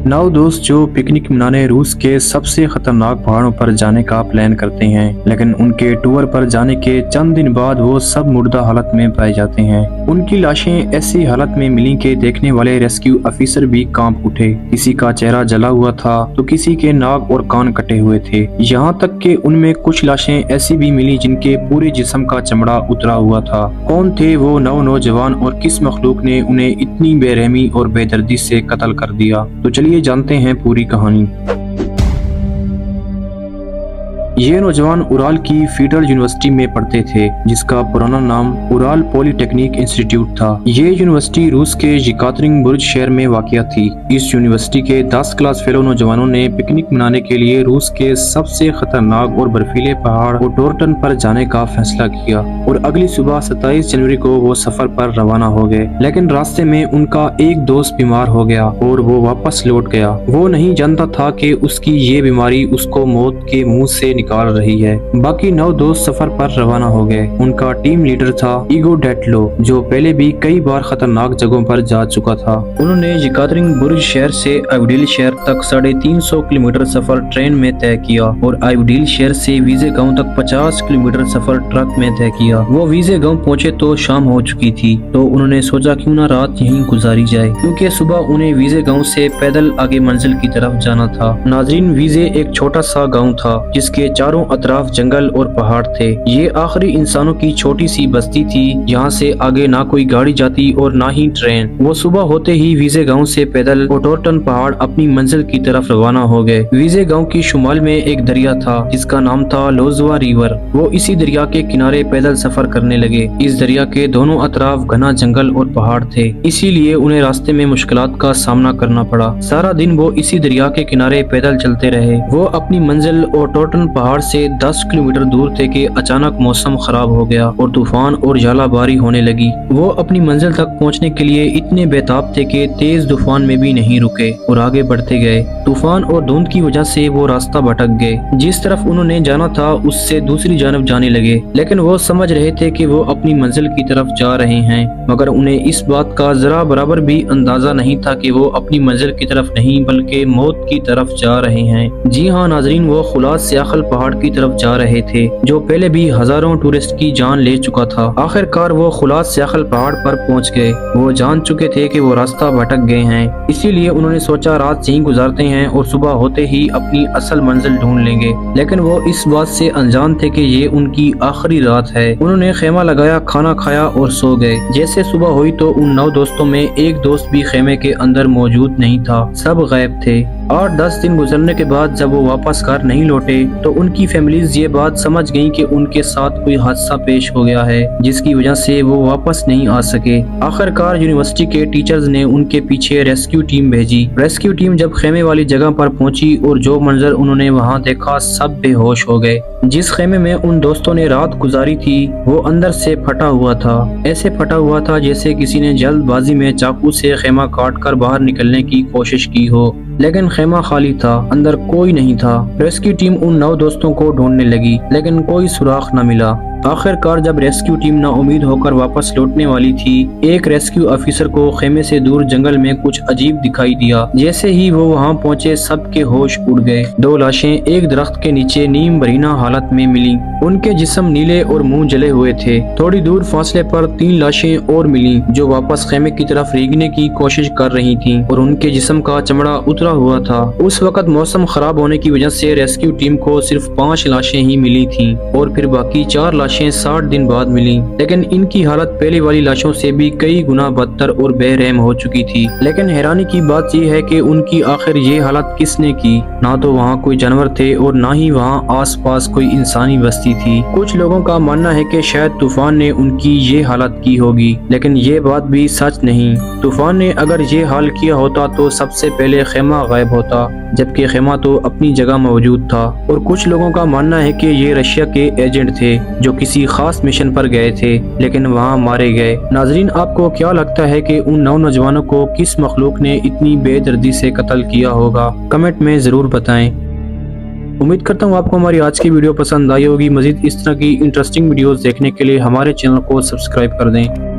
9 दोस्त जो पिकनिक मनाने रूस के सबसे खतरनाक पहाड़ों पर जाने का प्लान करते हैं, लेकिन उनके टूर पर जाने के चंद दिन बाद वो सब मुर्दा हालत में पाए जाते हैं। उनकी लाशें ऐसी हालत में मिली कि देखने वाले रेस्क्यू ऑफिसर भी कांप उठे। किसी का चेहरा जला हुआ था तो किसी के नाक और कान कटे हुए थे। यहाँ तक कि उनमें कुछ लाशें ऐसी भी मिली जिनके पूरे जिस्म का चमड़ा उतरा हुआ था। कौन थे वो 9 नौजवान और किस मखलूक ने उन्हें इतनी बेरहमी और बेदर्दी से कत्ल कर दिया? तो चलिए जानते हैं पूरी कहानी। ये नौजवान उराल की फेडरल यूनिवर्सिटी में पढ़ते थे, जिसका पुराना नाम उराल पॉलिटेक्निक इंस्टीट्यूट था। ये यूनिवर्सिटी रूस के येकातेरिनबर्ग शहर में वाक़िया थी। इस यूनिवर्सिटी के 10 क्लास फेलो नौजवानों ने पिकनिक मनाने के लिए रूस के सबसे खतरनाक और बर्फीले पहाड़ ओटोर्टन पर जाने का फैसला किया और अगली सुबह 27 जनवरी को वो सफर पर रवाना हो गए। लेकिन रास्ते में उनका एक दोस्त बीमार हो गया और वो वापस लौट गया। वो नहीं जानता था कि उसकी ये बीमारी उसको मौत के मुंह से निकाल रही है। बाकी 9 दोस्त सफर पर रवाना हो गए। उनका टीम लीडर था इगो डेटलो, जो पहले भी कई बार खतरनाक जगहों पर जा चुका था। उन्होंने येकातेरिनबर्ग शहर से आइवडील शहर तक 350 किलोमीटर सफर ट्रेन में तय किया और आइवडील शहर से वीजे गांव तक 50 किलोमीटर सफर ट्रक में तय किया। वो वीजे गांव पहुंचे तो शाम हो चुकी थी, तो उन्होंने सोचा क्यों ना रात यहीं गुजारी जाए, क्योंकि सुबह उन्हें वीजे गांव से पैदल आगे मंजिल की तरफ जाना था। नाजरीन, वीजे एक छोटा सा गाँव था जिसके चारों अतराफ जंगल और पहाड़ थे। ये आखिरी इंसानों की छोटी सी बस्ती थी। यहाँ से आगे ना कोई गाड़ी जाती और ना ही ट्रेन। वो सुबह होते ही वीजे गांव से पैदल ओटोर्टन पहाड़ अपनी मंजिल की तरफ रवाना हो गए। वीजे गांव की शुमाल में एक दरिया था जिसका नाम था लोजवा रिवर। वो इसी दरिया के किनारे पैदल सफर करने लगे। इस दरिया के दोनों अतराफ घना जंगल और पहाड़ थे, इसीलिए उन्हें रास्ते में मुश्किलात का सामना करना पड़ा। सारा दिन वो इसी दरिया के किनारे पैदल चलते रहे। वो अपनी मंजिल ओटोर्टन पहाड़ से 10 किलोमीटर दूर थे कि अचानक मौसम खराब हो गया और तूफान और जालाबारी होने लगी। वो अपनी मंजिल तक पहुंचने के लिए इतने बेताब थे कि तेज तूफान में भी नहीं रुके और आगे बढ़ते गए। तूफान और धुंध की वजह से वो रास्ता भटक गए। जिस तरफ उन्होंने जाना था उससे दूसरी जानब जाने लगे, लेकिन वो समझ रहे थे कि वो अपनी मंजिल की तरफ जा रहे हैं, मगर उन्हें इस बात का जरा बराबर भी अंदाजा नहीं था कि वो अपनी मंजिल की तरफ नहीं बल्कि मौत की तरफ जा रहे हैं। जी हाँ नाजरीन, वो खुलास स्याखल पहाड़ की तरफ जा रहे थे जो पहले भी हजारों टूरिस्ट की जान ले चुका था। आखिरकार वो खुलास स्याखल पहाड़ पर पहुंच गए। वो जान चुके थे कि वो रास्ता भटक गए हैं, इसीलिए उन्होंने सोचा रात यहीं गुजारते हैं और सुबह होते ही अपनी असल मंजिल ढूंढ लेंगे। लेकिन वो इस बात से अनजान थे कि ये उनकी आखिरी रात है। उन्होंने खेमा लगाया, खाना खाया और सो गए। जैसे सुबह हुई तो उन 9 दोस्तों में एक दोस्त भी खेमे के अंदर मौजूद नहीं था, सब गायब थे। 8-10 दिन गुजरने के बाद जब वो वापस घर नहीं लौटे तो उनकी फैमिलीज ये बात समझ गई कि उनके साथ कोई हादसा पेश हो गया है, जिसकी वजह से वो वापस नहीं आ सके। आखिरकार यूनिवर्सिटी के टीचर्स ने उनके पीछे रेस्क्यू टीम भेजी। रेस्क्यू टीम जब खेमे वाली जगह पर पहुंची और जो मंजर उन्होंने वहां देखा, सब बेहोश हो गए। जिस खेमे में उन दोस्तों ने रात गुजारी थी वो अंदर से फटा हुआ था। ऐसे फटा हुआ था जैसे किसी ने जल्दबाजी में चाकू से खेमा काट कर बाहर निकलने की कोशिश की हो, लेकिन खेमा खाली था, अंदर कोई नहीं था। रेस्क्यू टीम उन 9 दोस्तों को ढूंढने लगी, लेकिन कोई सुराग न मिला। आखिरकार जब रेस्क्यू टीम नाउम्मीद होकर वापस लौटने वाली थी, एक रेस्क्यू ऑफिसर को खेमे से दूर जंगल में कुछ अजीब दिखाई दिया। जैसे ही वो वहां पहुंचे, सबके होश उड़ गए। 2 लाशें एक दरख्त के नीचे नीम बरीना हालत में मिली। उनके जिस्म नीले और मुंह जले हुए थे। थोड़ी दूर फासले पर 3 लाशें और मिली जो वापस खेमे की तरफ रेंगने की कोशिश कर रही थी और उनके जिस्म का चमड़ा उतरा हुआ था। उस वक्त मौसम खराब होने की वजह से रेस्क्यू टीम को सिर्फ 5 लाशें ही मिली थी और फिर बाकी 4 लाशें 60 दिन बाद मिली। लेकिन इनकी हालत पहले वाली लाशों से भी कई गुना बदतर और बेरहम हो चुकी थी। लेकिन हैरानी की बात यह है कि उनकी आखिर ये हालत किसने की? ना तो वहाँ कोई जानवर थे और ना ही वहाँ आसपास कोई इंसानी बस्ती थी। कुछ लोगों का मानना है कि शायद तूफान ने उनकी ये हालत की होगी, लेकिन ये बात भी सच नहीं। तूफान ने अगर ये हाल किया होता तो सबसे पहले खेमा गायब होता, जबकि खेमा तो अपनी जगह मौजूद था। और कुछ लोगों का मानना है कि ये रशिया के एजेंट थे जो किसी खास मिशन पर गए थे लेकिन वहां मारे गए। नाजरीन, आपको क्या लगता है कि उन 9 नौजवानों को किस मखलूक ने इतनी बेदर्दी से कत्ल किया होगा? कमेंट में जरूर बताएं। उम्मीद करता हूँ आपको हमारी आज की वीडियो पसंद आई होगी। मजीद इस तरह की इंटरेस्टिंग वीडियोस देखने के लिए हमारे चैनल को सब्सक्राइब कर दें।